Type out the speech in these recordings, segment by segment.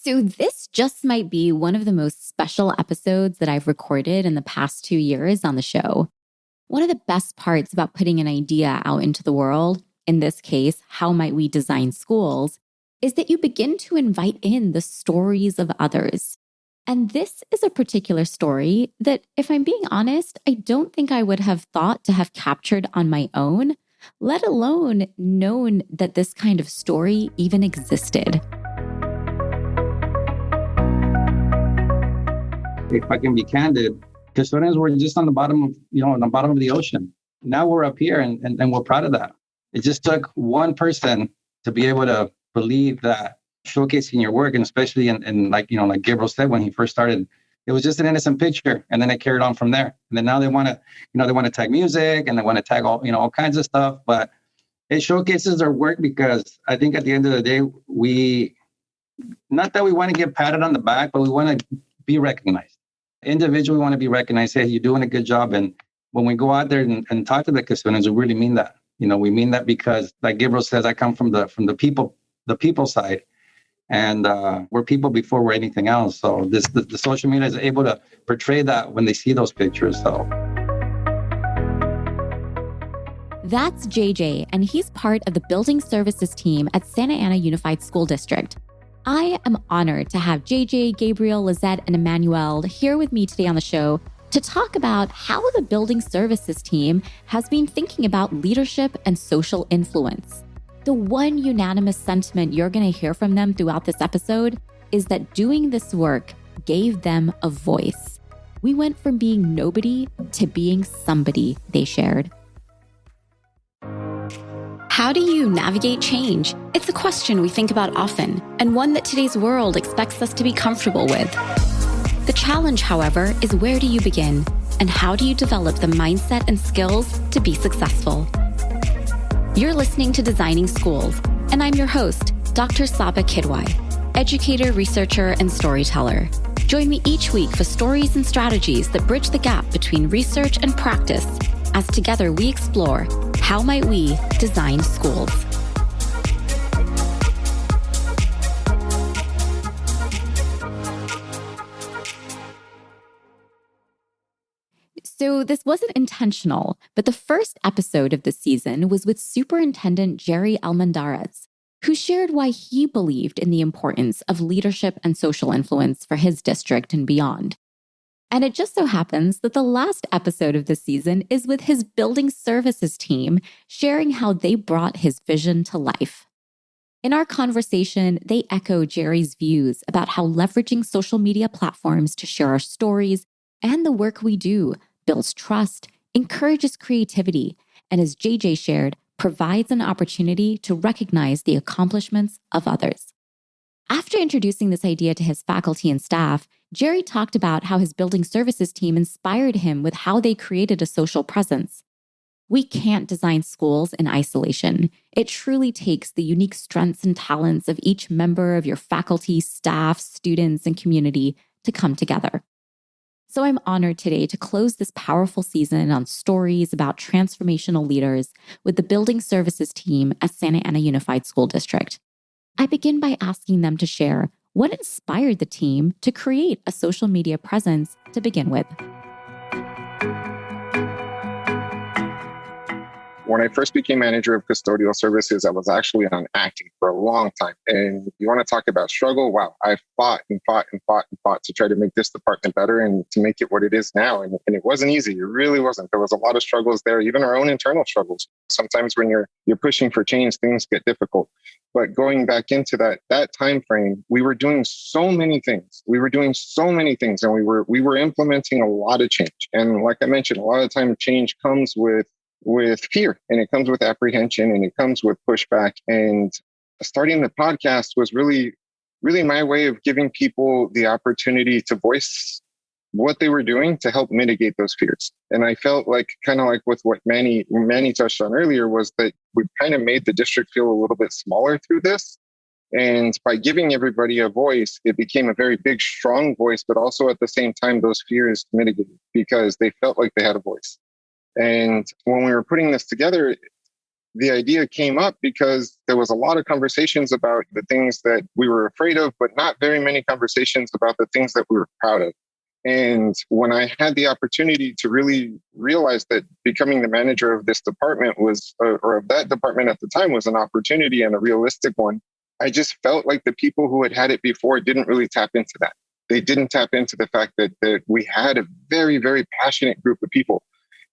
So this just might be one of the most special episodes that I've recorded in the past 2 years on the show. One of the best parts about putting an idea out into the world, in this case, how might we design schools, is that you begin to invite in the stories of others. And this is a particular story that, if I'm being honest, I don't think I would have thought to have captured on my own, let alone known that this kind of story even existed. If I can be candid, custodians were just on the bottom of the ocean. Now we're up here and we're proud of that. It just took one person to be able to believe that showcasing your work, and especially in like Gabriel said when he first started, it was just an innocent picture, and then it carried on from there. And then now they want to tag music and they want to tag all kinds of stuff, but it showcases their work because I think at the end of the day, not that we want to get patted on the back, but we want to be recognized. Individually, we want to be recognized. Hey, you're doing a good job. And when we go out there and talk to the custodians, we really mean that. We mean that because, like Gabriel says, I come from the people side, and we're people before we're anything else. So the social media is able to portray that when they see those pictures. So that's JJ, and he's part of the Building Services team at Santa Ana Unified School District. I am honored to have JJ, Gabriel, Lisette, and Emanuel here with me today on the show to talk about how the Building Services team has been thinking about leadership and social influence. The one unanimous sentiment you're going to hear from them throughout this episode is that doing this work gave them a voice. We went from being nobody to being somebody, they shared. How do you navigate change? It's a question we think about often, and one that today's world expects us to be comfortable with. The challenge, however, is where do you begin, and how do you develop the mindset and skills to be successful? You're listening to Designing Schools, and I'm your host, Dr. Saba Kidwai, educator, researcher, and storyteller. Join me each week for stories and strategies that bridge the gap between research and practice, as together we explore how might we design schools. So this wasn't intentional, but the first episode of the season was with Superintendent Jerry Almendarez, who shared why he believed in the importance of leadership and social influence for his district and beyond. And it just so happens that the last episode of the season is with his Building Services team, sharing how they brought his vision to life. In our conversation, they echo Jerry's views about how leveraging social media platforms to share our stories and the work we do builds trust, encourages creativity, and as JJ shared, provides an opportunity to recognize the accomplishments of others. After introducing this idea to his faculty and staff, Jerry talked about how his Building Services team inspired him with how they created a social presence. We can't design schools in isolation. It truly takes the unique strengths and talents of each member of your faculty, staff, students, and community to come together. So I'm honored today to close this powerful season on stories about transformational leaders with the Building Services team at Santa Ana Unified School District. I begin by asking them to share what inspired the team to create a social media presence to begin with. When I first became manager of custodial services, I was actually on acting for a long time. And you want to talk about struggle? Wow, I fought to try to make this department better and to make it what it is now. And it wasn't easy. It really wasn't. There was a lot of struggles there, even our own internal struggles. Sometimes when you're pushing for change, things get difficult. But going back into that time frame, we were doing so many things. And we were implementing a lot of change. And like I mentioned, a lot of time change comes with fear, and it comes with apprehension, and it comes with pushback. And starting the podcast was really, really my way of giving people the opportunity to voice what they were doing to help mitigate those fears. And I felt like, kind of like with what Manny touched on earlier, was that we kind of made the district feel a little bit smaller through this. And by giving everybody a voice, it became a very big, strong voice, but also at the same time, those fears mitigated because they felt like they had a voice. And when we were putting this together, the idea came up because there was a lot of conversations about the things that we were afraid of, but not very many conversations about the things that we were proud of. And when I had the opportunity to really realize that becoming the manager of this department was, or of that department at the time, was an opportunity and a realistic one, I just felt like the people who had it before didn't really tap into that. They didn't tap into the fact that we had a very, very passionate group of people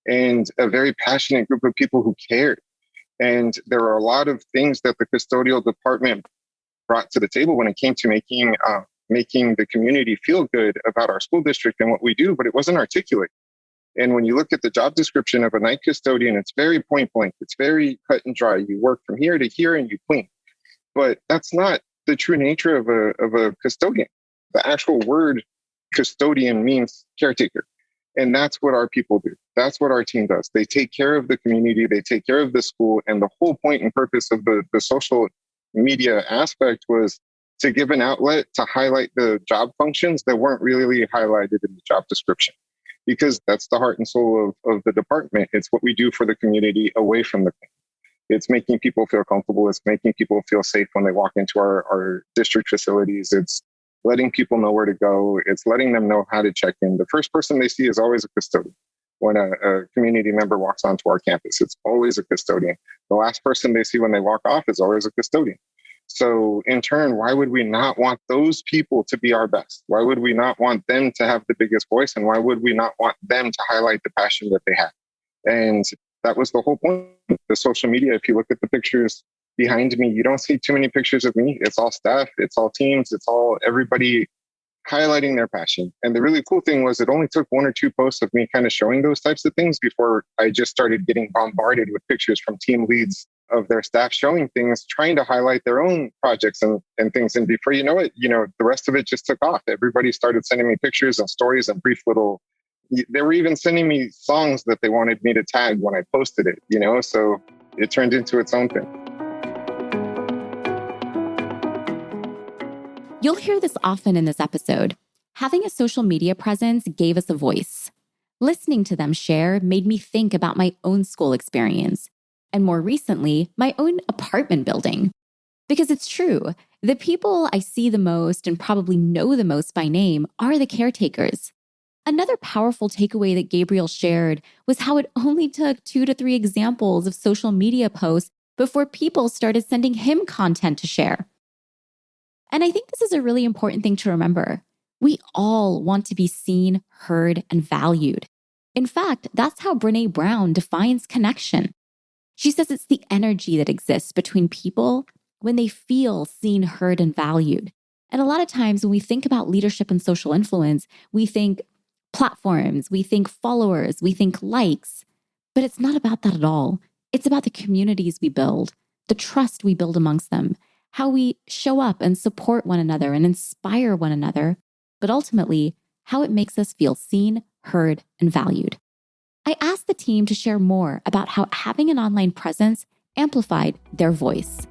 and a very passionate group of people who cared. And there are a lot of things that the custodial department brought to the table when it came to making the community feel good about our school district and what we do, but it wasn't articulate. And when you look at the job description of a night custodian, it's very point blank. It's very cut and dry. You work from here to here and you clean. But that's not the true nature of a custodian. The actual word custodian means caretaker. And that's what our people do. That's what our team does. They take care of the community. They take care of the school. And the whole point and purpose of the social media aspect was to give an outlet to highlight the job functions that weren't really highlighted in the job description. Because that's the heart and soul of the department. It's what we do for the community away from the community. It's making people feel comfortable. It's making people feel safe when they walk into our district facilities. It's letting people know where to go. It's letting them know how to check in. The first person they see is always a custodian. When a community member walks onto our campus, it's always a custodian. The last person they see when they walk off is always a custodian. So in turn, why would we not want those people to be our best? Why would we not want them to have the biggest voice? And why would we not want them to highlight the passion that they have? And that was the whole point. The social media, if you look at the pictures behind me, you don't see too many pictures of me. It's all staff, it's all teams, it's all everybody highlighting their passion. And the really cool thing was it only took one or two posts of me kind of showing those types of things before I just started getting bombarded with pictures from team leads of their staff showing things, trying to highlight their own projects and things. And before you know it, the rest of it just took off. Everybody started sending me pictures and stories and brief little, they were even sending me songs that they wanted me to tag when I posted it, so it turned into its own thing. You'll hear this often in this episode. Having a social media presence gave us a voice. Listening to them share made me think about my own school experience, and more recently, my own apartment building. Because it's true, the people I see the most and probably know the most by name are the caretakers. Another powerful takeaway that Gabriel shared was how it only took 2 to 3 examples of social media posts before people started sending him content to share. And I think this is a really important thing to remember. We all want to be seen, heard, and valued. In fact, that's how Brené Brown defines connection. She says it's the energy that exists between people when they feel seen, heard, and valued. And a lot of times when we think about leadership and social influence, we think platforms, we think followers, we think likes. But it's not about that at all. It's about the communities we build, the trust we build amongst them, how we show up and support one another and inspire one another, but ultimately, how it makes us feel seen, heard, and valued. I asked the team to share more about how having an online presence amplified their voice.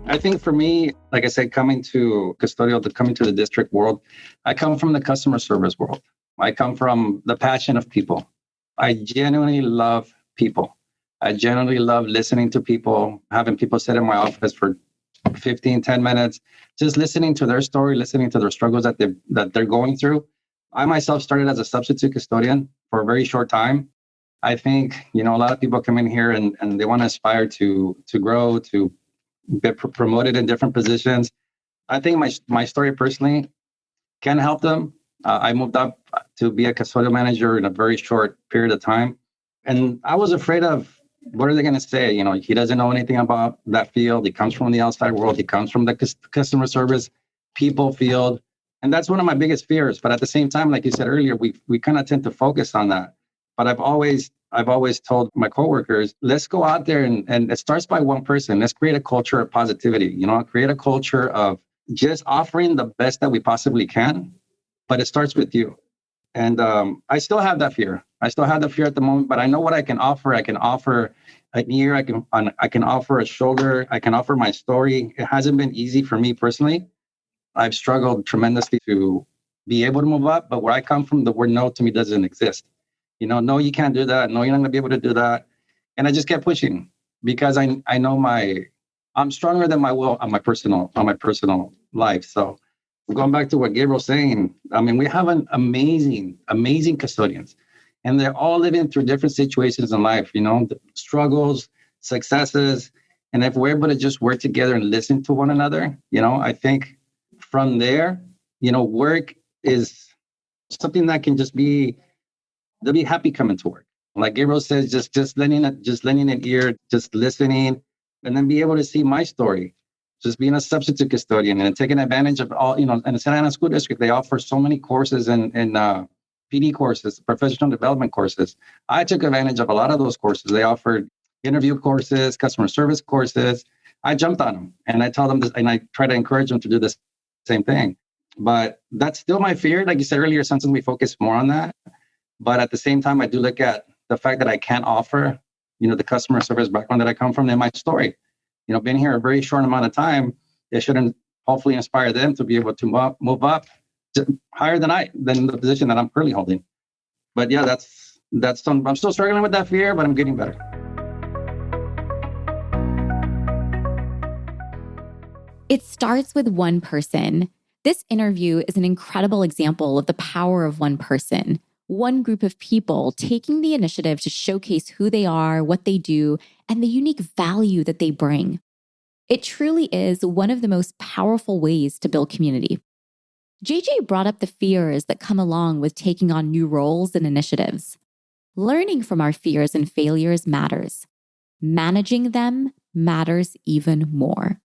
I think for me, like I said, coming to the district world, I come from the customer service world. I come from the passion of people. I genuinely love people. I genuinely love listening to people, having people sit in my office for 10 minutes, just listening to their story, listening to their struggles that they're going through. I myself started as a substitute custodian for a very short time. I think, a lot of people come in here and they want to aspire to grow, to get promoted in different positions. I think my story personally can help them. I moved up to be a custodial manager in a very short period of time. And I was afraid of, what are they going to say? He doesn't know anything about that field. He comes from the outside world. He comes from the customer service people field. And that's one of my biggest fears. But at the same time, like you said earlier, we kind of tend to focus on that. But I've always told my coworkers, let's go out there and it starts by one person. Let's create a culture of positivity, create a culture of just offering the best that we possibly can. But it starts with you. And I still have that fear. I still have the fear at the moment, but I know what I can offer. I can offer an ear. I can offer a shoulder. I can offer my story. It hasn't been easy for me personally. I've struggled tremendously to be able to move up, but where I come from, the word no to me doesn't exist. No, you can't do that. No, you're not going to be able to do that. And I just kept pushing because I know I'm stronger than my will on my personal life. So going back to what Gabriel's saying, I mean, we have an amazing custodians, and they're all living through different situations in life, the struggles, successes. And if we're able to just work together and listen to one another, I think from there, work is something that can they'll be happy coming to work. Like Gabriel says, just lending an ear, just listening, and then be able to see my story. Just being a substitute custodian and taking advantage of all, in the Santa Ana School District, they offer so many courses and PD courses, professional development courses. I took advantage of a lot of those courses. They offered interview courses, customer service courses. I jumped on them and I tell them this, and I try to encourage them to do the same thing. But that's still my fear. Like you said earlier, sometimes we focus more on that. But at the same time, I do look at the fact that I can't offer, the customer service background that I come from in my story. Being here a very short amount of time, it should hopefully inspire them to be able to move up higher than the position that I'm currently holding. But yeah, I'm still struggling with that fear, but I'm getting better. It starts with one person. This interview is an incredible example of the power of one person, one group of people taking the initiative to showcase who they are, what they do, and the unique value that they bring. It truly is one of the most powerful ways to build community. JJ brought up the fears that come along with taking on new roles and initiatives. Learning from our fears and failures matters. Managing them matters even more.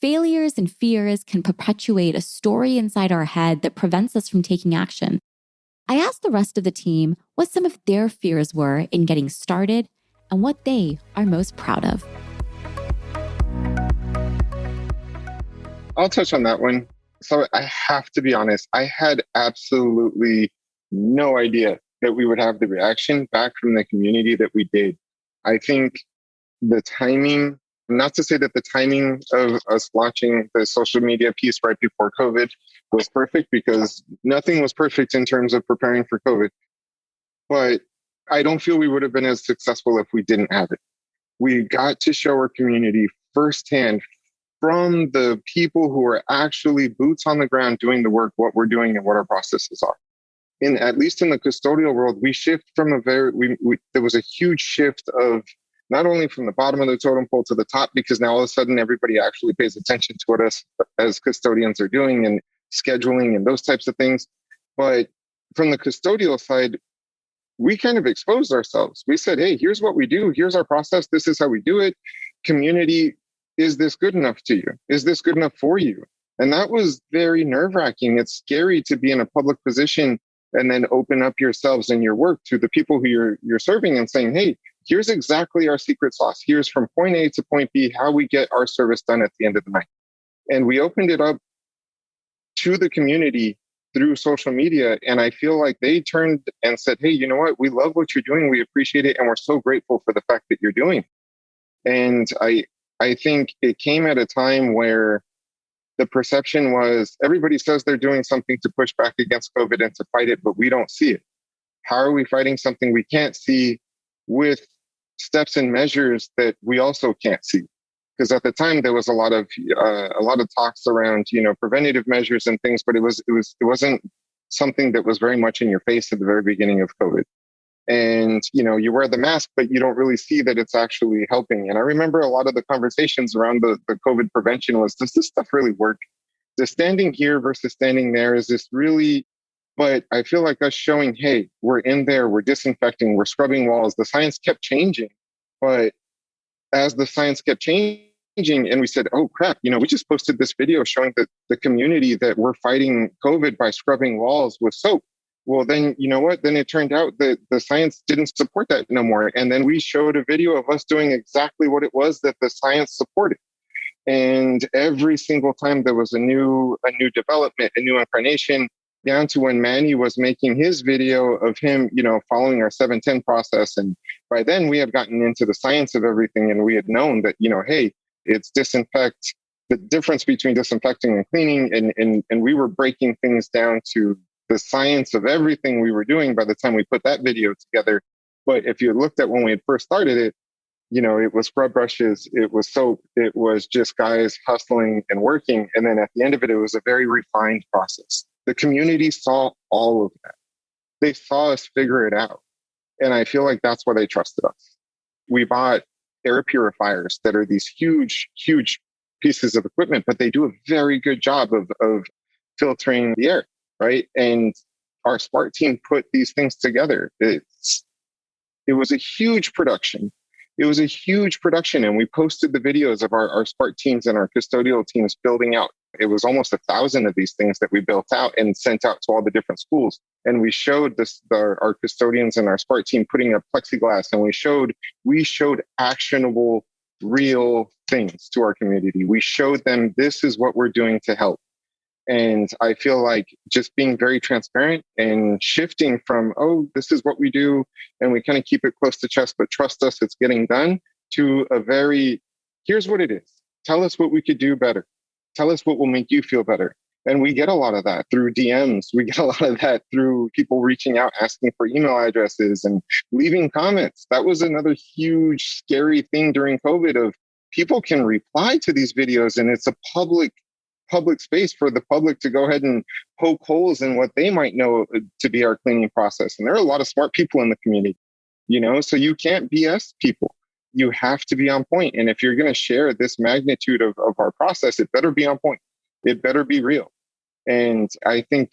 Failures and fears can perpetuate a story inside our head that prevents us from taking action. I asked the rest of the team what some of their fears were in getting started and what they are most proud of. I'll touch on that one. So I have to be honest, I had absolutely no idea that we would have the reaction back from the community that we did. I think the timing, not to say that the timing of us launching the social media piece right before COVID was perfect, because nothing was perfect in terms of preparing for COVID. But I don't feel we would have been as successful if we didn't have it. We got to show our community firsthand from the people who are actually boots on the ground doing the work, what we're doing and what our processes are. At least in the custodial world, we shift from there was a huge shift of not only from the bottom of the totem pole to the top, because now all of a sudden everybody actually pays attention to what us as custodians are doing and scheduling and those types of things. But from the custodial side, we kind of exposed ourselves. We said, hey, here's what we do. Here's our process. This is how we do it. Community, is this good enough to you? Is this good enough for you? And that was very nerve-wracking. It's scary to be in a public position and then open up yourselves and your work to the people who you're serving and saying, hey, here's exactly our secret sauce. Here's from point A to point B, how we get our service done at the end of the night. And we opened it up to the community through social media. And I feel like they turned and said, hey, you know what? We love what you're doing. We appreciate it. And we're so grateful for the fact that you're doing. And I think it came at a time where the perception was everybody says they're doing something to push back against COVID and to fight it, but we don't see it. How are we fighting something we can't see with steps and measures that we also can't see? Because at the time there was a lot of talks around, preventative measures and things, but it wasn't something that was very much in your face at the very beginning of COVID. And, you wear the mask, but you don't really see that it's actually helping. And I remember a lot of the conversations around the COVID prevention was, does this stuff really work? Does standing here versus standing there, is this really? But I feel like us showing, hey, we're in there, we're disinfecting, we're scrubbing walls. The science kept changing. But as the science kept changing and we said, oh, crap, we just posted this video showing the community that we're fighting COVID by scrubbing walls with soap. Well, then, you know what? Then it turned out that the science didn't support that no more. And then we showed a video of us doing exactly what it was that the science supported. And every single time there was a new development, a new incarnation, down to when Manny was making his video of him, following our 710 process. And by then we had gotten into the science of everything. And we had known that, hey, it's disinfect, the difference between disinfecting and cleaning. And we were breaking things down to the science of everything we were doing by the time we put that video together. But if you looked at when we had first started it, it was scrub brushes, it was soap, it was just guys hustling and working. And then at the end of it, it was a very refined process. The community saw all of that. They saw us figure it out. And I feel like that's why they trusted us. We bought air purifiers that are these huge, huge pieces of equipment, but they do a very good job of filtering the air, right? And our Spark team put these things together. It was a huge production. It was a huge production, and we posted the videos of our Spark teams and our custodial teams building out. It was almost 1,000 of these things that we built out and sent out to all the different schools. And we showed our custodians and our Spark team putting up plexiglass, and we showed actionable, real things to our community. We showed them this is what we're doing to help. And I feel like just being very transparent and shifting from, this is what we do, and we kind of keep it close to chest, but trust us, it's getting done, to a very, here's what it is. Tell us what we could do better. Tell us what will make you feel better. And we get a lot of that through DMs. We get a lot of that through people reaching out, asking for email addresses and leaving comments. That was another huge, scary thing during COVID of people can reply to these videos, and it's a public space for the public to go ahead and poke holes in what they might know to be our cleaning process. And there are a lot of smart people in the community, so you can't BS people. You have to be on point. And if you're going to share this magnitude of our process, it better be on point. It better be real. And I think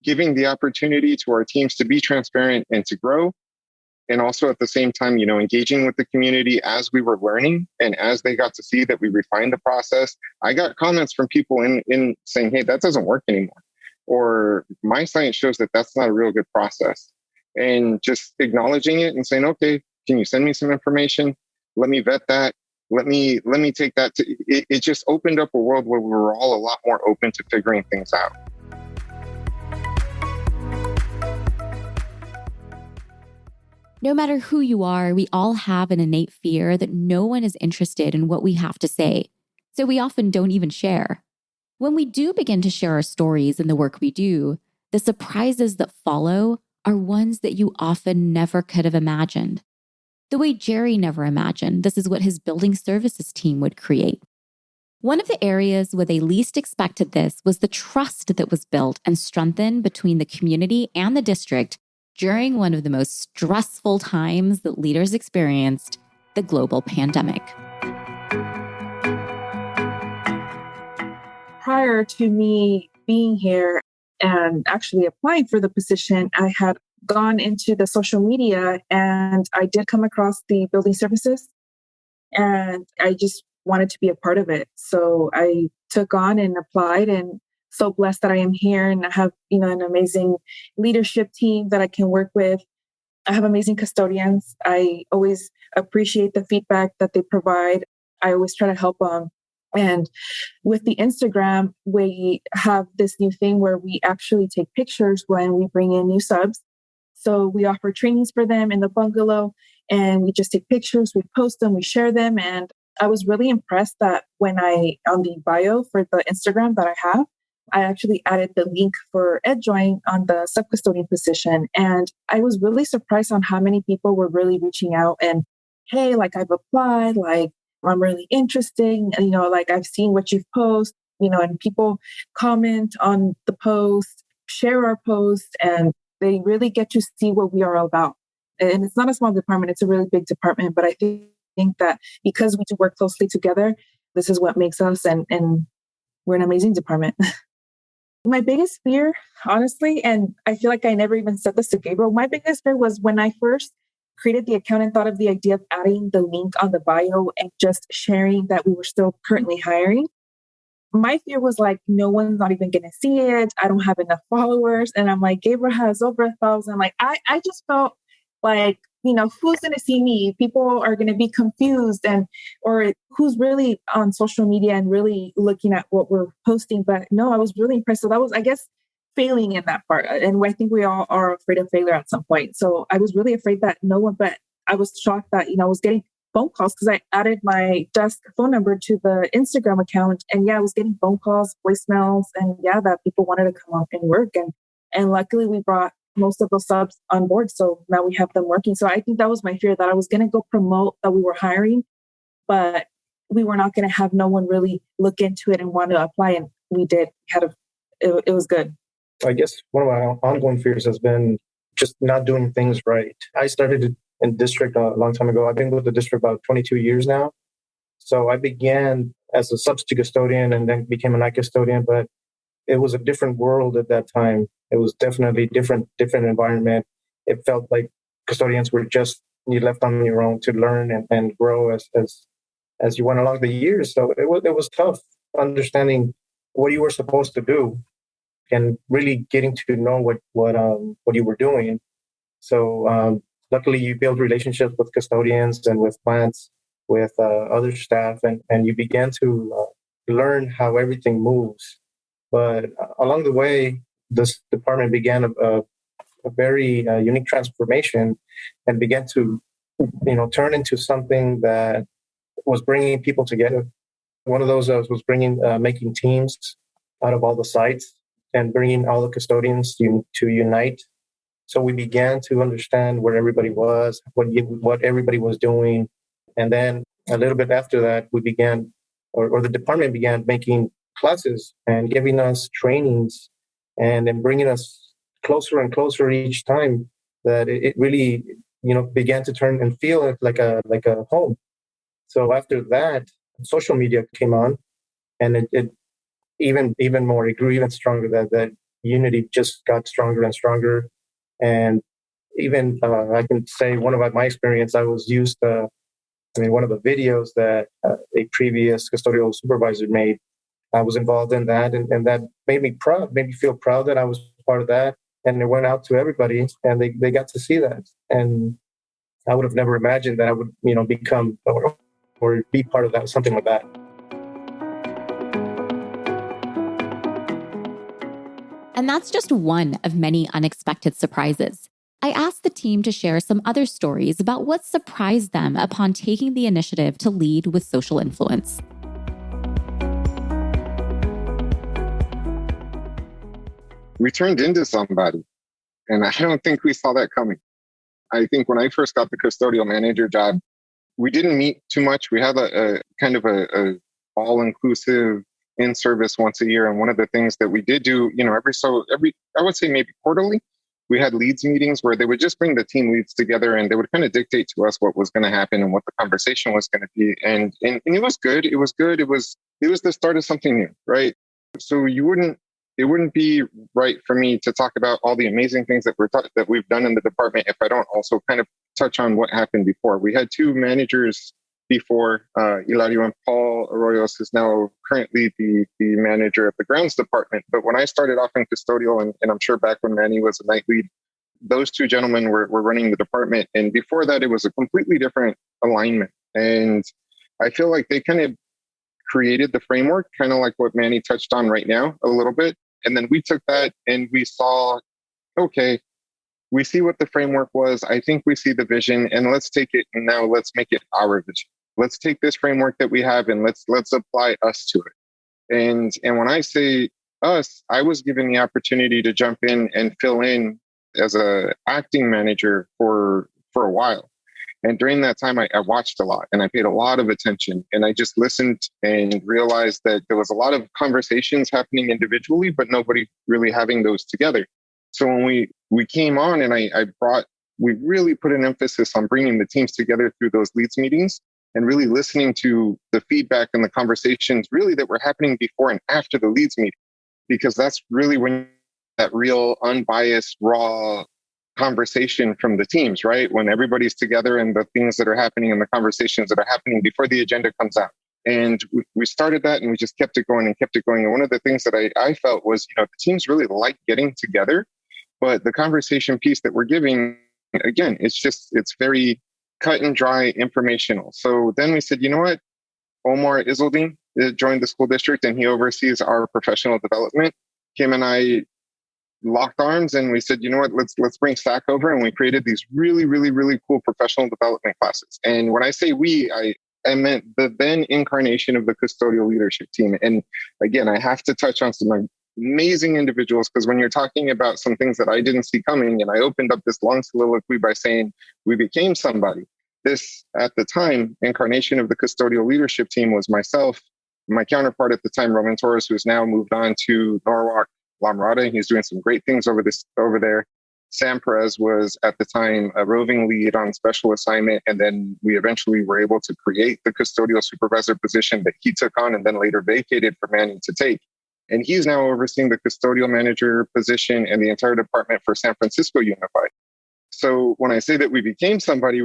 giving the opportunity to our teams to be transparent and to grow, and also at the same time, engaging with the community as we were learning and as they got to see that we refined the process. I got comments from people in saying, hey, that doesn't work anymore. Or my science shows that that's not a real good process. And just acknowledging it and saying, okay, can you send me some information? Let me vet that. Let me take that to it. Just opened up a world where we were all a lot more open to figuring things out. No matter who you are, we all have an innate fear that no one is interested in what we have to say, so we often don't even share. When we do begin to share our stories and the work we do, the surprises that follow are ones that you often never could have imagined. The way Jerry never imagined this is what his building services team would create. One of the areas where they least expected this was the trust that was built and strengthened between the community and the district during one of the most stressful times that leaders experienced, the global pandemic. Prior to me being here and actually applying for the position, I had gone into the social media and I did come across the building services, and I just wanted to be a part of it. So I took on and applied, and so blessed that I am here and I have, an amazing leadership team that I can work with. I have amazing custodians. I always appreciate the feedback that they provide. I always try to help them. And with the Instagram, we have this new thing where we actually take pictures when we bring in new subs. So we offer trainings for them in the bungalow, and we just take pictures, we post them, we share them. And I was really impressed that when on the bio for the Instagram that I have, I actually added the link for EdJoin on the sub-custodian position. And I was really surprised on how many people were really reaching out and, hey, I've applied, I'm really interested, I've seen what you've posted, and people comment on the post, share our post, and they really get to see what we are all about. And it's not a small department, it's a really big department, but I think that because we do work closely together, this is what makes us, and we're an amazing department. My biggest fear, honestly, and I feel like I never even said this to Gabriel, my biggest fear was when I first created the account and thought of the idea of adding the link on the bio and just sharing that we were still currently hiring. My fear was no one's not even going to see it. I don't have enough followers. And I'm like, Gabriel has over 1,000. I just felt who's going to see me? People are going to be confused, or who's really on social media and really looking at what we're posting. But no, I was really impressed. So that was, I guess, failing in that part. And I think we all are afraid of failure at some point. So I was really afraid that no one, but I was shocked that, I was getting phone calls because I added my desk phone number to the Instagram account. And I was getting phone calls, voicemails, and that people wanted to come out and work. And luckily we brought most of those subs on board. So now we have them working. So I think that was my fear, that I was going to go promote that we were hiring, but we were not going to have no one really look into it and want to apply. And we did. It was good. I guess one of my ongoing fears has been just not doing things right. I started in district a long time ago. I've been with the district about 22 years now. So I began as a substitute custodian and then became a night custodian, but it was a different world at that time. It was definitely different environment. It felt like custodians were just, you left on your own to learn and grow as you went along the years. So it was tough understanding what you were supposed to do and really getting to know what you were doing. So luckily you build relationships with custodians and with plants, with other staff, and you began to learn how everything moves. But along the way, this department began a very unique transformation and began to, turn into something that was bringing people together. One of those was making teams out of all the sites and bringing all the custodians to unite. So we began to understand where everybody was, what everybody was doing. And then a little bit after that, we began, or the department began making classes and giving us trainings and then bringing us closer and closer each time, that it really, began to turn and feel like a home. So after that, social media came on, and it even more, it grew even stronger. That unity just got stronger and stronger. And even I can say one of my experience, I was used one of the videos that a previous custodial supervisor made, I was involved in that, and that made me feel proud that I was part of that. And it went out to everybody, and they got to see that. And I would have never imagined that I would, become or be part of that, something like that. And that's just one of many unexpected surprises. I asked the team to share some other stories about what surprised them upon taking the initiative to lead with social influence. We turned into somebody, and I don't think we saw that coming. I think when I first got the custodial manager job, we didn't meet too much. We had a kind of a all-inclusive in-service once a year. And one of the things that we did do, I would say maybe quarterly, we had leads meetings where they would just bring the team leads together and they would kind of dictate to us what was going to happen and what the conversation was going to be. And it was good. It was good. It was the start of something new, right? So it wouldn't be right for me to talk about all the amazing things that we've done in the department if I don't also kind of touch on what happened before. We had two managers before. Hilario and Paul Arroyos is now currently the manager of the grounds department. But when I started off in custodial, and I'm sure back when Manny was a night lead, those two gentlemen were running the department. And before that, it was a completely different alignment. And I feel like they kind of created the framework, kind of like what Manny touched on right now a little bit. And then we took that and we saw, okay, we see what the framework was. I think we see the vision, and let's take it and now let's make it our vision. Let's take this framework that we have and let's apply us to it. And when I say us, I was given the opportunity to jump in and fill in as a acting manager for a while. And during that time, I watched a lot and I paid a lot of attention, and I just listened and realized that there was a lot of conversations happening individually, but nobody really having those together. So when we came on and we really put an emphasis on bringing the teams together through those leads meetings and really listening to the feedback and the conversations really that were happening before and after the leads meeting, because that's really when that real unbiased, raw conversation from the teams, right? When everybody's together and the things that are happening and the conversations that are happening before the agenda comes out. And we started that and we just kept it going and kept it going. And one of the things that I felt was, the teams really like getting together, but the conversation piece that we're giving, again, it's very cut and dry informational. So then we said, you know what? Omar Iseldin joined the school district and he oversees our professional development. Him and I locked arms and we said, you know what, let's bring SAC over, and we created these really, really, really cool professional development classes. And when I say we, I meant the then incarnation of the custodial leadership team. And again, I have to touch on some amazing individuals, because when you're talking about some things that I didn't see coming, and I opened up this long soliloquy by saying we became somebody. This, at the time, incarnation of the custodial leadership team was myself, my counterpart at the time, Roman Torres, who's now moved on to Norwalk, La Mirada, and he's doing some great things over there. Sam Perez was at the time a roving lead on special assignment, and then we eventually were able to create the custodial supervisor position that he took on and then later vacated for Manny to take. And he's now overseeing the custodial manager position and the entire department for San Francisco Unified. So when I say that we became somebody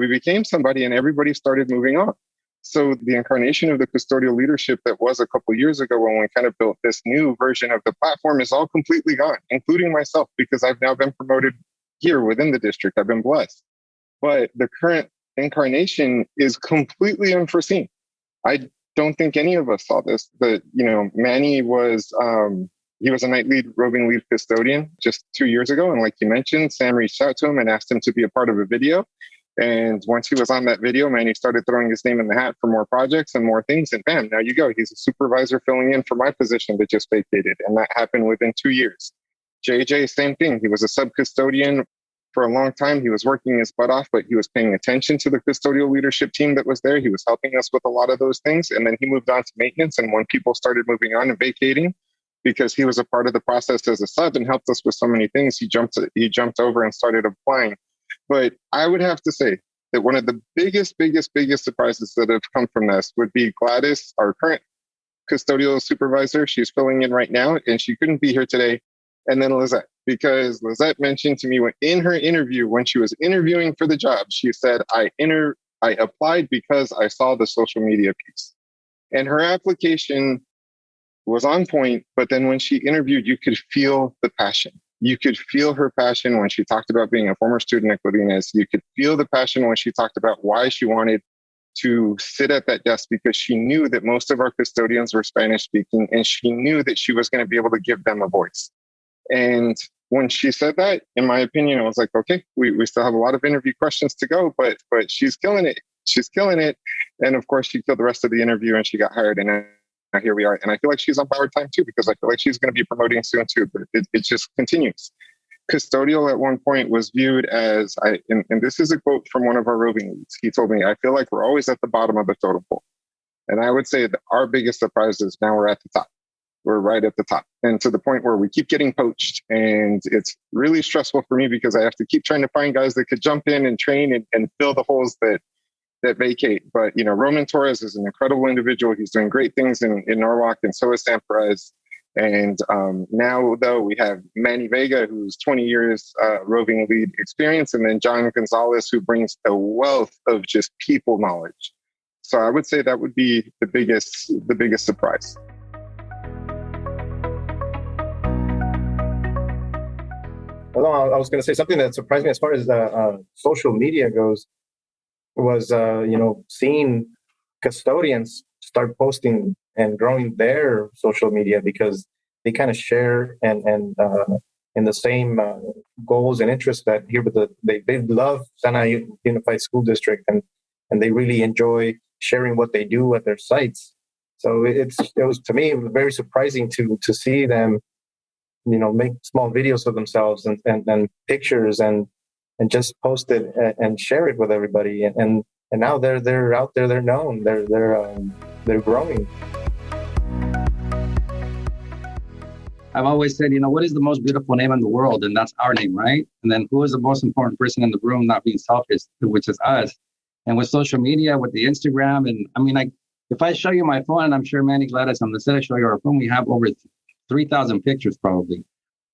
and everybody started moving on. So the incarnation of the custodial leadership that was a couple of years ago when we kind of built this new version of the platform is all completely gone, including myself, because I've now been promoted here within the district. I've been blessed. But the current incarnation is completely unforeseen. I don't think any of us saw this, but, Manny was, he was a night lead, roving lead custodian just 2 years ago. And like you mentioned, Sam reached out to him and asked him to be a part of a video. And once he was on that video, Manny started throwing his name in the hat for more projects and more things. And bam, now you go. He's a supervisor filling in for my position that just vacated. And that happened within 2 years. JJ, same thing. He was a sub-custodian for a long time. He was working his butt off, but he was paying attention to the custodial leadership team that was there. He was helping us with a lot of those things. And then he moved on to maintenance. And when people started moving on and vacating, because he was a part of the process as a sub and helped us with so many things, he jumped over and started applying. But I would have to say that one of the biggest surprises that have come from this would be Gladys, our current custodial supervisor. She's filling in right now, and she couldn't be here today. And then Lisette, because Lisette mentioned to me in her interview, when she was interviewing for the job, she said, I applied because I saw the social media piece. And her application was on point, but then when she interviewed, you could feel the passion. You could feel her passion when she talked about being a former student at Godinez. You could feel the passion when she talked about why she wanted to sit at that desk, because she knew that most of our custodians were Spanish speaking, and she knew that she was going to be able to give them a voice. And when she said that, in my opinion, I was like, okay, we still have a lot of interview questions to go, but she's killing it. She's killing it. And of course, she killed the rest of the interview and she got hired. And now here we are. And I feel like she's on powered time too, because I feel like she's going to be promoting soon too, but it just continues. Custodial at one point was viewed as, and this is a quote from one of our roving leads. He told me, I feel like we're always at the bottom of the totem pole. And I would say that our biggest surprise is now we're at the top. We're right at the top. And to the point where we keep getting poached. And it's really stressful for me because I have to keep trying to find guys that could jump in and train and fill the holes that vacate. But, Roman Torres is an incredible individual. He's doing great things in Norwalk, and so is Sam Perez. And now, though, we have Manny Vega, who's 20 years roving lead experience, and then John Gonzalez, who brings a wealth of just people knowledge. So I would say that would be the biggest surprise. Well, I was going to say something that surprised me as far as social media goes was, seeing custodians start posting and growing their social media, because they kind of share and in the same goals and interests that here with they love Santa Unified School District, and they really enjoy sharing what they do at their sites. So it was, to me, very surprising to see them, make small videos of themselves and pictures and just post it and share it with everybody. And now they're out there, they're known, they're growing. I've always said, what is the most beautiful name in the world? And that's our name, right? And then who is the most important person in the room, not being selfish, which is us. And with social media, with the Instagram, and if I show you my phone, and I'm sure Manny, Gladys, and Lisette show you our phone, we have over 3,000 pictures probably.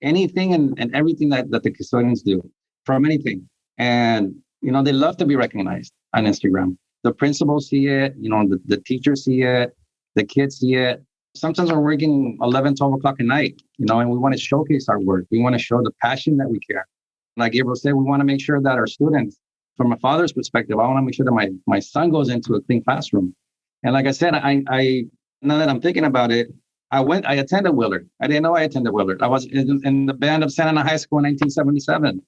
Anything and everything that the custodians do, from anything. And, they love to be recognized on Instagram. The principals see it, the teachers see it, the kids see it. Sometimes we're working 11, 12 o'clock at night, and we want to showcase our work. We want to show the passion that we care. Like Gabriel said, we want to make sure that our students, from a father's perspective, I want to make sure that my son goes into a clean classroom. And like I said, I now that I'm thinking about it, I attended Willard. I didn't know I attended Willard. I was in the band of Santa Ana High School in 1977.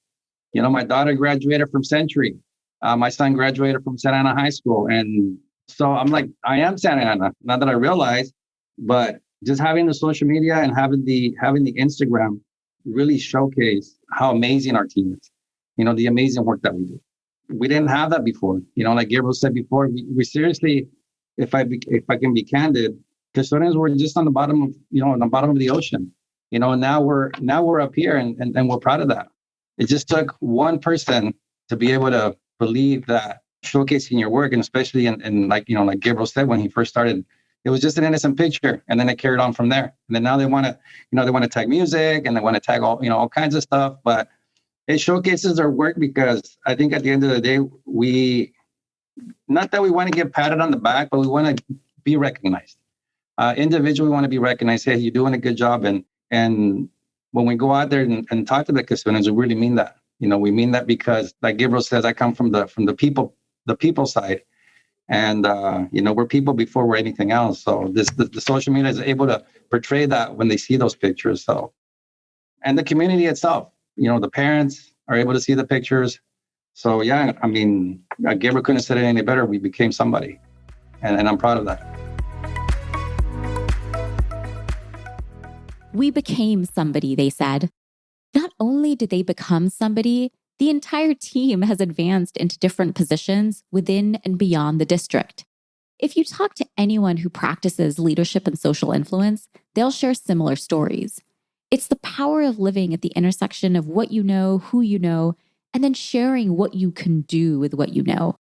My daughter graduated from Century. My son graduated from Santa Ana High School. And so I'm like, I am Santa Ana, not that I realize, but Just having the social media and having the Instagram really showcase how amazing our team is. The amazing work that we do. We didn't have that before. Like Gabriel said before, we seriously, if I can be candid, custodians were just on the bottom of the ocean. Now we're up here and we're proud of that. It just took one person to be able to believe that showcasing your work, and especially in like Gabriel said when he first started, it was just an innocent picture, and then it carried on from there. And then now they want to tag music, and they want to tag all kinds of stuff, but it showcases our work because I think at the end of the day, not that we want to get patted on the back, but we want to be recognized. Individually, we want to be recognized. Hey, you're doing a good job, and when we go out there and talk to the custodians, we really mean that. We mean that because, like Gabriel says, I come from the people side, and we're people before we're anything else. So the social media is able to portray that when they see those pictures. So, and the community itself, the parents are able to see the pictures. So yeah, I mean, Gabriel couldn't have said it any better. We became somebody, and I'm proud of that. We became somebody, they said. Not only did they become somebody, the entire team has advanced into different positions within and beyond the district. If you talk to anyone who practices leadership and social influence, they'll share similar stories. It's the power of living at the intersection of what you know, who you know, and then sharing what you can do with what you know.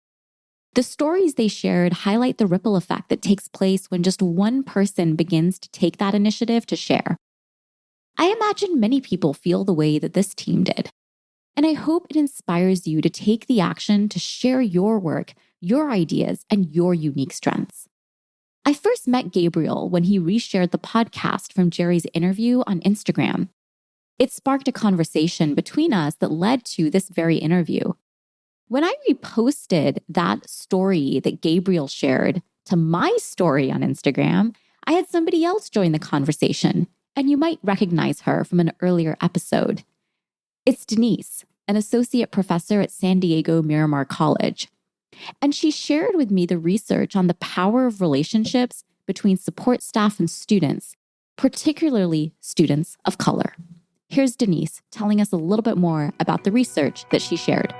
The stories they shared highlight the ripple effect that takes place when just one person begins to take that initiative to share. I imagine many people feel the way that this team did. And I hope it inspires you to take the action to share your work, your ideas, and your unique strengths. I first met Gabriel when he reshared the podcast from Jerry's interview on Instagram. It sparked a conversation between us that led to this very interview. When I reposted that story that Gabriel shared to my story on Instagram, I had somebody else join the conversation, and you might recognize her from an earlier episode. It's Denise, an associate professor at San Diego Miramar College. And she shared with me the research on the power of relationships between support staff and students, particularly students of color. Here's Denise telling us a little bit more about the research that she shared.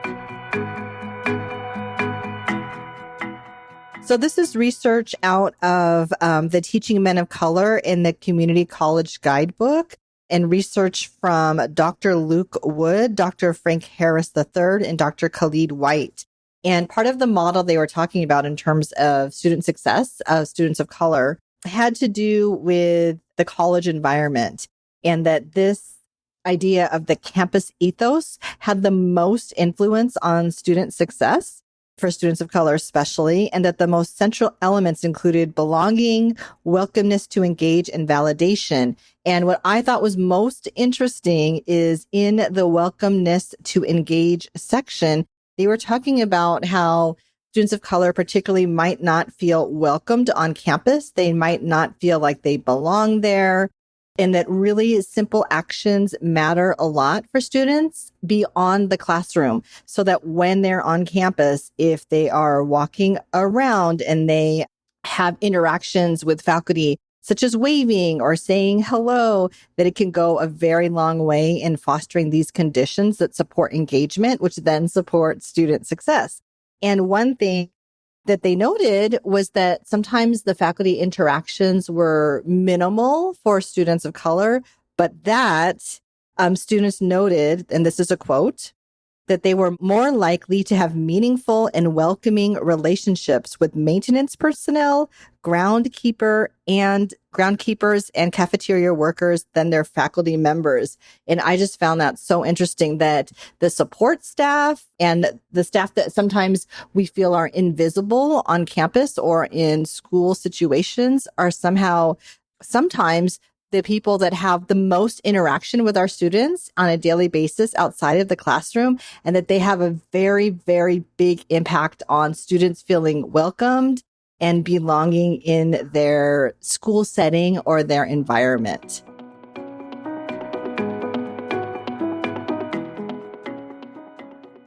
So this is research out of the Teaching Men of Color in the Community College Guidebook, and research from Dr. Luke Wood, Dr. Frank Harris III, and Dr. Khalid White. And part of the model they were talking about in terms of student success of students of color had to do with the college environment, and that this idea of the campus ethos had the most influence on student success for students of color especially, and that the most central elements included belonging, welcomeness to engage, and validation. And what I thought was most interesting is in the welcomeness to engage section, they were talking about how students of color particularly might not feel welcomed on campus. They might not feel like they belong there. And that really simple actions matter a lot for students beyond the classroom, so that when they're on campus, if they are walking around and they have interactions with faculty, such as waving or saying hello, that it can go a very long way in fostering these conditions that support engagement, which then support student success. And one thing that they noted was that sometimes the faculty interactions were minimal for students of color, but that students noted, and this is a quote, that they were more likely to have meaningful and welcoming relationships with maintenance personnel, groundkeepers, and cafeteria workers than their faculty members. And I just found that so interesting that the support staff and the staff that sometimes we feel are invisible on campus or in school situations are sometimes the people that have the most interaction with our students on a daily basis outside of the classroom, and that they have a very, very big impact on students feeling welcomed and belonging in their school setting or their environment.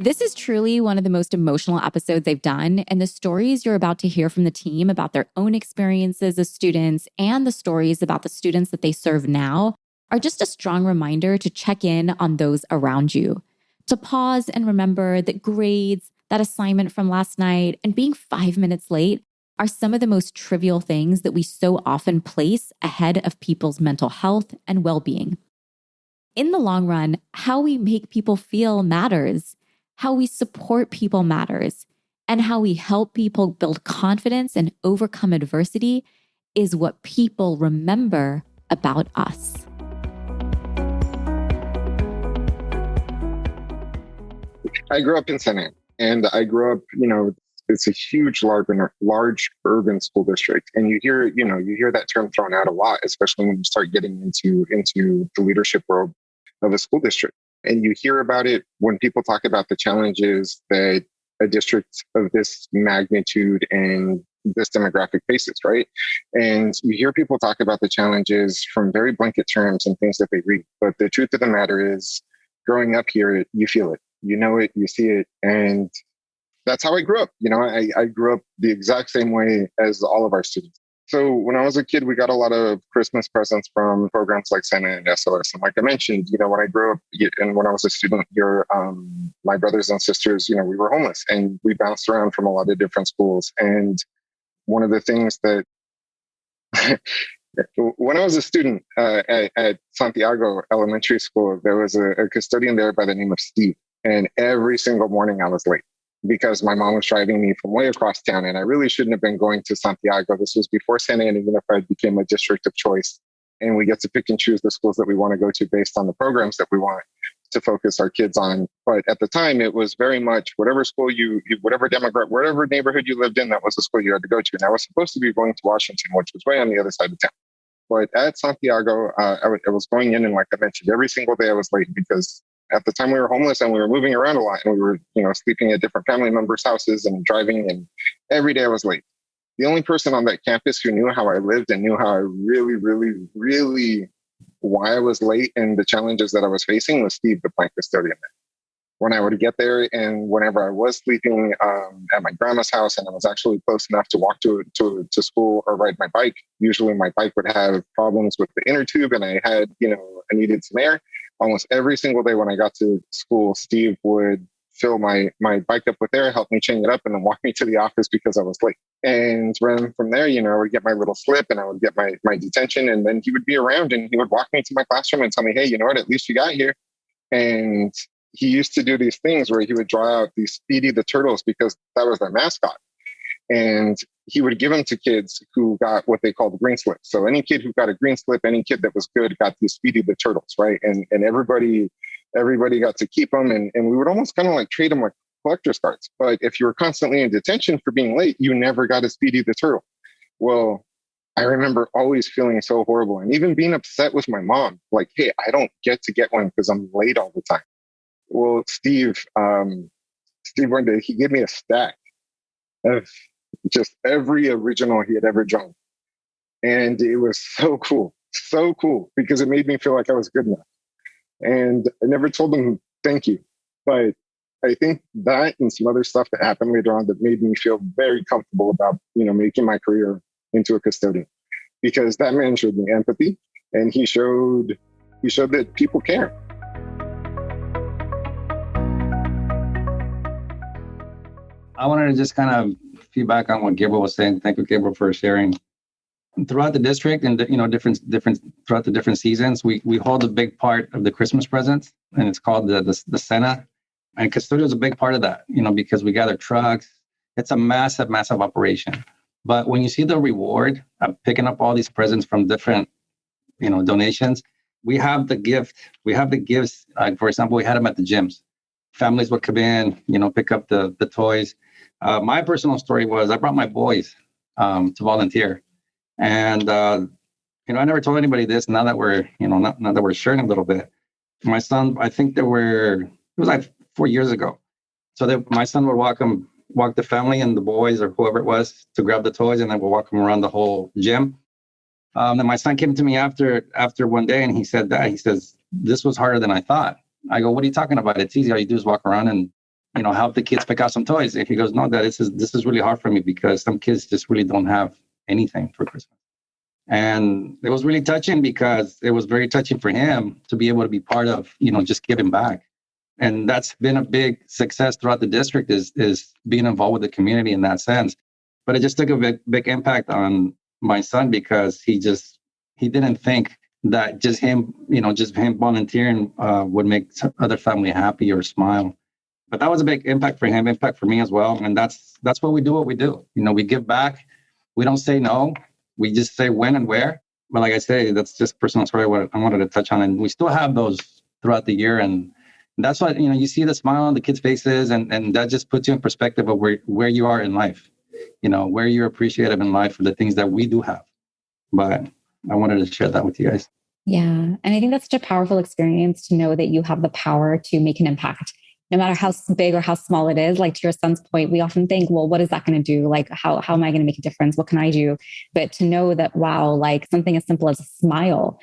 This is truly one of the most emotional episodes they've done, and the stories you're about to hear from the team about their own experiences as students and the stories about the students that they serve now are just a strong reminder to check in on those around you, to pause and remember that grades, that assignment from last night, and being 5 minutes late are some of the most trivial things that we so often place ahead of people's mental health and well-being. In the long run, how we make people feel matters. How we support people matters, and how we help people build confidence and overcome adversity is what people remember about us. I grew up in San Antonio, and I grew up, it's a huge, large urban school district. And you hear that term thrown out a lot, especially when you start getting into the leadership world of a school district. And you hear about it when people talk about the challenges that a district of this magnitude and this demographic faces, right? And you hear people talk about the challenges from very blanket terms and things that they read. But the truth of the matter is, growing up here, you feel it, you know it, you see it. And that's how I grew up. I grew up the exact same way as all of our students. So when I was a kid, we got a lot of Christmas presents from programs like Santa and SOS. And like I mentioned, when I grew up and when I was a student here, my brothers and sisters, we were homeless and we bounced around from a lot of different schools. And one of the things that when I was a student at Santiago Elementary School, there was a custodian there by the name of Steve. And every single morning I was late, because my mom was driving me from way across town, and I really shouldn't have been going to Santiago. This was before Santa Ana Unified became a district of choice, and we get to pick and choose the schools that we want to go to based on the programs that we want to focus our kids on. But at the time, it was very much whatever school whatever demographic, whatever neighborhood you lived in, that was the school you had to go to. And I was supposed to be going to Washington, which was way on the other side of town. But at Santiago, I was going in, and like I mentioned, every single day I was late, because at the time we were homeless and we were moving around a lot, and we were, sleeping at different family members' houses and driving, and every day I was late. The only person on that campus who knew how I lived and knew how I really, really, really why I was late and the challenges that I was facing was Steve, the plant custodian. When I would get there, and whenever I was sleeping at my grandma's house and I was actually close enough to walk to school or ride my bike, usually my bike would have problems with the inner tube, and I needed some air. Almost every single day when I got to school, Steve would fill my bike up with air, help me chain it up, and then walk me to the office because I was late. And from there, I would get my little slip and I would get my detention, and then he would be around and he would walk me to my classroom and tell me, hey, you know what, at least you got here. And he used to do these things where he would draw out these Speedy the Turtles, because that was their mascot. And he would give them to kids who got what they called green slips. So any kid who got a green slip, any kid that was good got these Speedy the Turtles, right? And everybody got to keep them. And we would almost kind of like trade them like collector's cards. But if you were constantly in detention for being late, you never got a Speedy the Turtle. Well, I remember always feeling so horrible and even being upset with my mom. Like, hey, I don't get to get one because I'm late all the time. Well, Steve one day, he gave me a stack of just every original he had ever drawn. And it was so cool, because it made me feel like I was good enough. And I never told him thank you. But I think that and some other stuff that happened later on that made me feel very comfortable about, making my career into a custodian, because that man showed me empathy, and he showed that people care. I wanted to just kind of feedback on what Gabriel was saying. Thank you, Gabriel, for sharing. Throughout the district and different throughout the different seasons, we hold a big part of the Christmas presents, and it's called the Santa. And custodial is a big part of that, because we gather trucks. It's a massive operation. But when you see the reward of picking up all these presents from different, donations, we have the gift. We have the gifts. For example, we had them at the gyms. Families would come in, pick up the toys. My personal story was I brought my boys to volunteer. And, I never told anybody this. Now that we're, now that we're sharing a little bit, my son, I think it was like 4 years ago. So that my son would walk the family and the boys or whoever it was to grab the toys, and then we'll walk them around the whole gym. Then my son came to me after one day, and he said, this was harder than I thought. I go, what are you talking about? It's easy. All you do is walk around and help the kids pick out some toys. And he goes, no, Dad, this is really hard for me because some kids just really don't have anything for Christmas. And it was really touching because it was very touching for him to be able to be part of, just giving back. And that's been a big success throughout the district is being involved with the community in that sense. But it just took a big impact on my son because he didn't think that just him volunteering would make other family happy or smile. But that was a big impact for him, impact for me as well. And that's what we do. We give back. We don't say no. We just say when and where. But like I say, that's just personal story what I wanted to touch on. And we still have those throughout the year. And that's what, you see the smile on the kids' faces. And that just puts you in perspective of where you are in life, where you're appreciative in life for the things that we do have. But I wanted to share that with you guys. Yeah. And I think that's such a powerful experience to know that you have the power to make an impact. No matter how big or how small it is, like to your son's point, we often think, well, what is that going to do? Like, how am I going to make a difference? What can I do? But to know that, wow, like something as simple as a smile,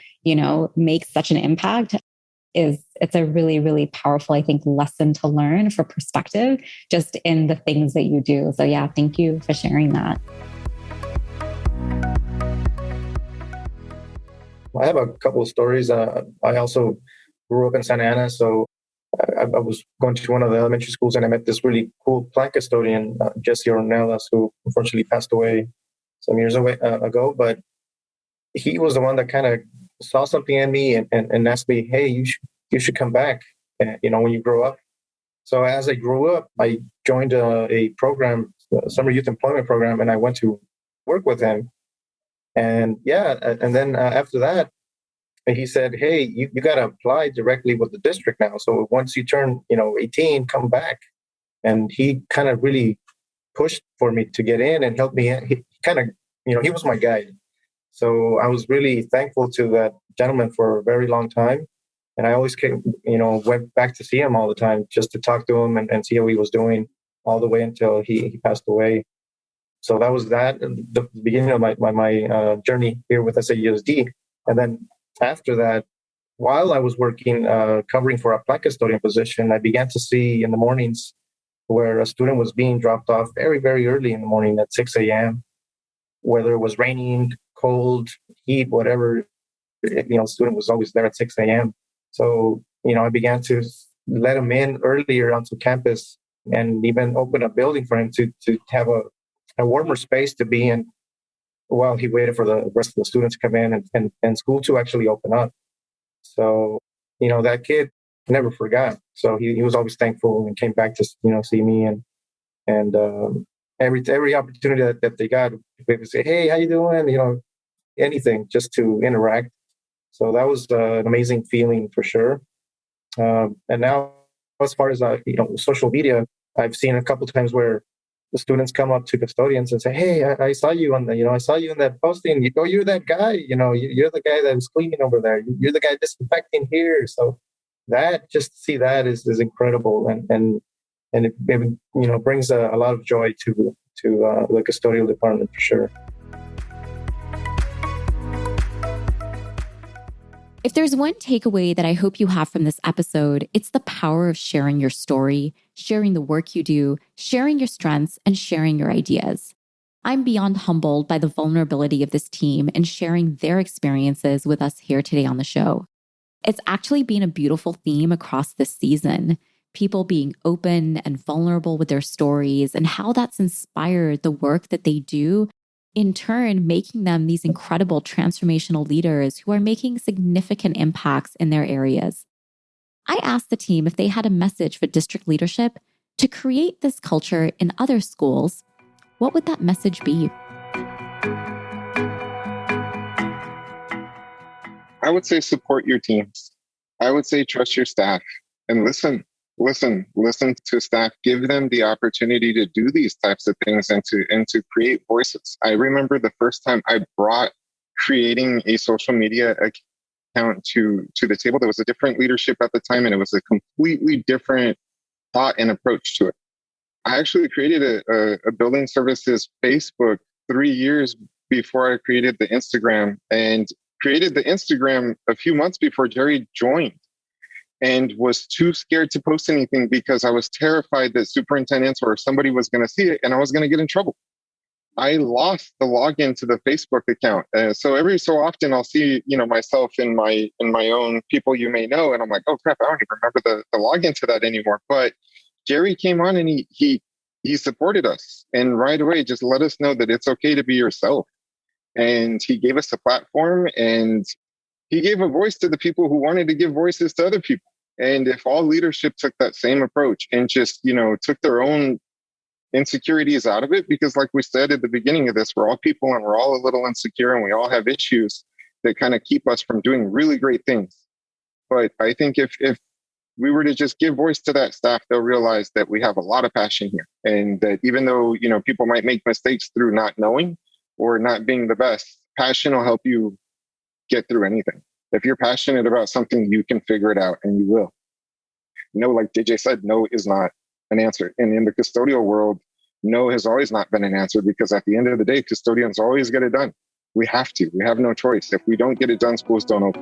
makes such an impact it's a really, really powerful, I think, lesson to learn for perspective just in the things that you do. So yeah, thank you for sharing that. I have a couple of stories. I also grew up in Santa Ana, so I was going to one of the elementary schools and I met this really cool plant custodian, Jesse Ornelas, who unfortunately passed away some years ago. But he was the one that kind of saw something in me and asked me, hey, you should come back, when you grow up. So as I grew up, I joined a program, a summer youth employment program, and I went to work with him. And then after that, he said, hey, you got to apply directly with the district now. So once you turn, 18, come back. And he kind of really pushed for me to get in and help me. He kind of, he was my guide. So I was really thankful to that gentleman for a very long time. And I always came, went back to see him all the time just to talk to him and see how he was doing all the way until he passed away. So that was the beginning of my journey here with SAUSD. And then after that, while I was working, covering for a plant custodian position, I began to see in the mornings where a student was being dropped off very, very early in the morning at 6 a.m., whether it was raining, cold, heat, whatever, the student was always there at 6 a.m. So, I began to let him in earlier onto campus and even open a building for him to have a warmer space to be in while he waited for the rest of the students to come in and school to actually open up. So, that kid never forgot. So he was always thankful and came back to, see me and every opportunity that they got, they would say, hey, how you doing? Anything just to interact. So that was an amazing feeling for sure. And now as far as, social media, I've seen a couple of times where the students come up to custodians and say, hey, I saw you on I saw you in that posting. You're that guy, you're the guy that was cleaning over there. You're the guy disinfecting here. So that, just to see that is incredible. And it brings a lot of joy to the custodial department for sure. If there's one takeaway that I hope you have from this episode, it's the power of sharing your story, sharing the work you do, sharing your strengths, and sharing your ideas. I'm beyond humbled by the vulnerability of this team and sharing their experiences with us here today on the show. It's actually been a beautiful theme across this season, people being open and vulnerable with their stories and how that's inspired the work that they do, in turn, making them these incredible transformational leaders who are making significant impacts in their areas. I asked the team if they had a message for district leadership to create this culture in other schools. What would that message be? I would say support your teams. I would say trust your staff and listen to staff, give them the opportunity to do these types of things and to create voices. I remember the first time I brought creating a social media account to the table. There was a different leadership at the time, and it was a completely different thought and approach to it. I actually created a building services Facebook 3 years before I created the Instagram, and created the Instagram a few months before Jerry joined. and was too scared to post anything because I was terrified that superintendents or somebody was going to see it and I was going to get in trouble. I lost the login to the Facebook account. So every so often I'll see, myself in my own people you may know. And I'm like, oh crap, I don't even remember the login to that anymore. But Jerry came on and he supported us. And right away, just let us know that it's okay to be yourself. And he gave us a platform and he gave a voice to the people who wanted to give voices to other people. And if all leadership took that same approach and just, took their own insecurities out of it, because like we said at the beginning of this, we're all people and we're all a little insecure and we all have issues that kind of keep us from doing really great things. But I think if we were to just give voice to that staff, they'll realize that we have a lot of passion here. And that even though, people might make mistakes through not knowing or not being the best, passion will help you get through anything. If you're passionate about something, you can figure it out and you will. Like DJ said, no is not an answer. And in the custodial world, no has always not been an answer, because at the end of the day, custodians always get it done. We have to. We have no choice. If we don't get it done, schools don't open.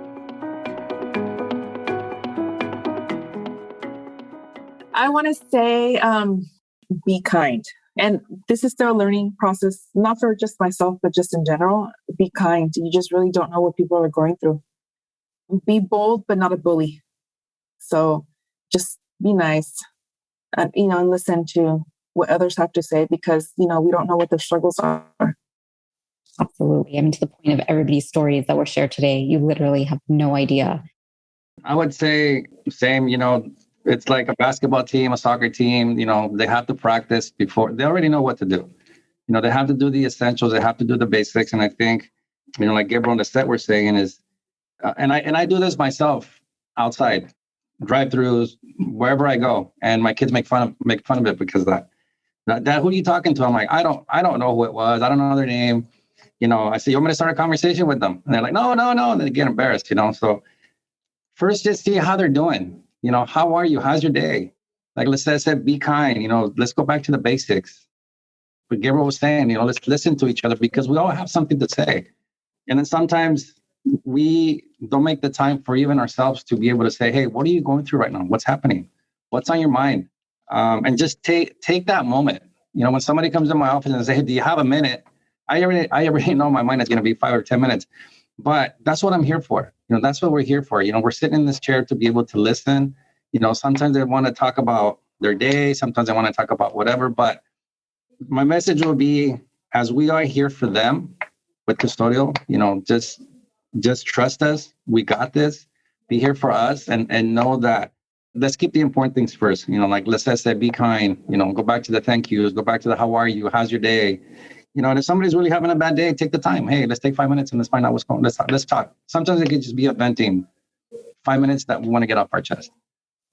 I want to say, be kind. And this is still a learning process, not for just myself, but just in general. Be kind. You just really don't know what people are going through. Be bold, but not a bully. So just be nice. And listen to what others have to say, because, we don't know what their struggles are. Absolutely. I mean, to the point of everybody's stories that were shared today, you literally have no idea. I would say same, it's like a basketball team, a soccer team, they have to practice before. They already know what to do. They have to do the essentials. They have to do the basics. And I think, like Gabriel and Lisette were saying is, and I do this myself outside. Drive-throughs, wherever I go, and my kids make fun of it because of that who are you talking to? I'm like, I don't know who it was. I don't know their name. I say, you want me to start a conversation with them? And they're like, no. And they get embarrassed, So first, just see how they're doing. How are you? How's your day? Like Lisette said, be kind. Let's go back to the basics. But Gabriel was saying, let's listen to each other, because we all have something to say. And then sometimes we don't make the time for even ourselves to be able to say, hey, what are you going through right now? What's happening? What's on your mind? And just take that moment. When somebody comes in my office and say, hey, do you have a minute? I already know my mind is going to be 5 or 10 minutes, but that's what I'm here for. That's what we're here for. We're sitting in this chair to be able to listen. Sometimes they want to talk about their day. Sometimes they want to talk about whatever, but my message will be, as we are here for them with custodial, just trust us. We got this. Be here for us, and know that let's keep the important things first. Like Lisette said, be kind. Go back to the thank yous. Go back to the how are you? How's your day? And if somebody's really having a bad day, take the time. Hey, let's take 5 minutes and let's find out what's going on. Let's talk. Sometimes it can just be a venting. 5 minutes that we want to get off our chest.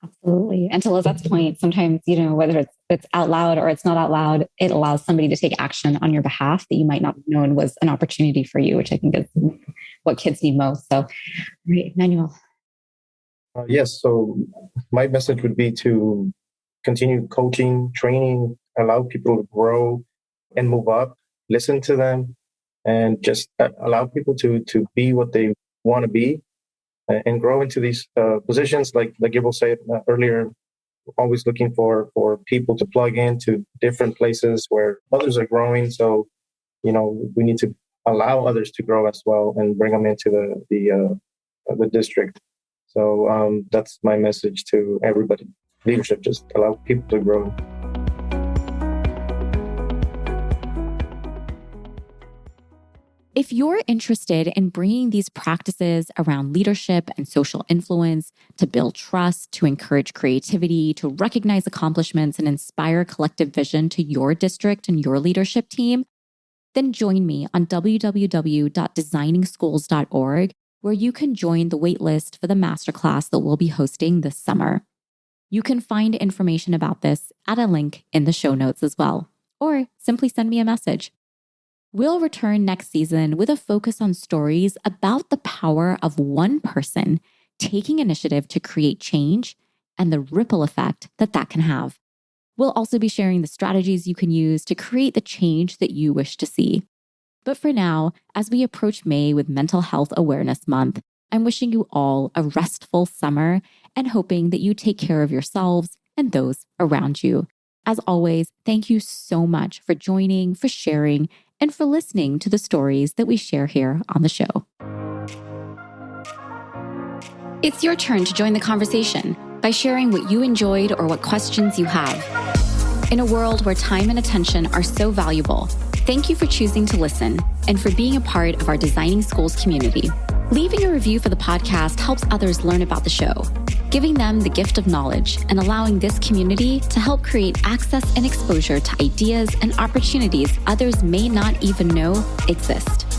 Absolutely. And to Lizette's point, sometimes, whether it's out loud or it's not out loud, it allows somebody to take action on your behalf that you might not have known was an opportunity for you, which I think is what kids need most. So, right, Emanuel. Yes. So my message would be to continue coaching, training, allow people to grow and move up, listen to them, and just allow people to be what they want to be and grow into these positions. Like Gabriel said earlier, always looking for people to plug into different places where others are growing. So, we need to allow others to grow as well and bring them into the district. So that's my message to everybody. Leadership, just allow people to grow. If you're interested in bringing these practices around leadership and social influence to build trust, to encourage creativity, to recognize accomplishments and inspire collective vision to your district and your leadership team, then join me on www.designingschools.org, where you can join the waitlist for the masterclass that we'll be hosting this summer. You can find information about this at a link in the show notes as well, or simply send me a message. We'll return next season with a focus on stories about the power of one person taking initiative to create change and the ripple effect that can have. We'll also be sharing the strategies you can use to create the change that you wish to see. But for now, as we approach May with Mental Health Awareness Month, I'm wishing you all a restful summer and hoping that you take care of yourselves and those around you. As always, thank you so much for joining, for sharing, and for listening to the stories that we share here on the show. It's your turn to join the conversation by sharing what you enjoyed or what questions you have. In a world where time and attention are so valuable, thank you for choosing to listen and for being a part of our Designing Schools community. Leaving a review for the podcast helps others learn about the show, giving them the gift of knowledge and allowing this community to help create access and exposure to ideas and opportunities others may not even know exist.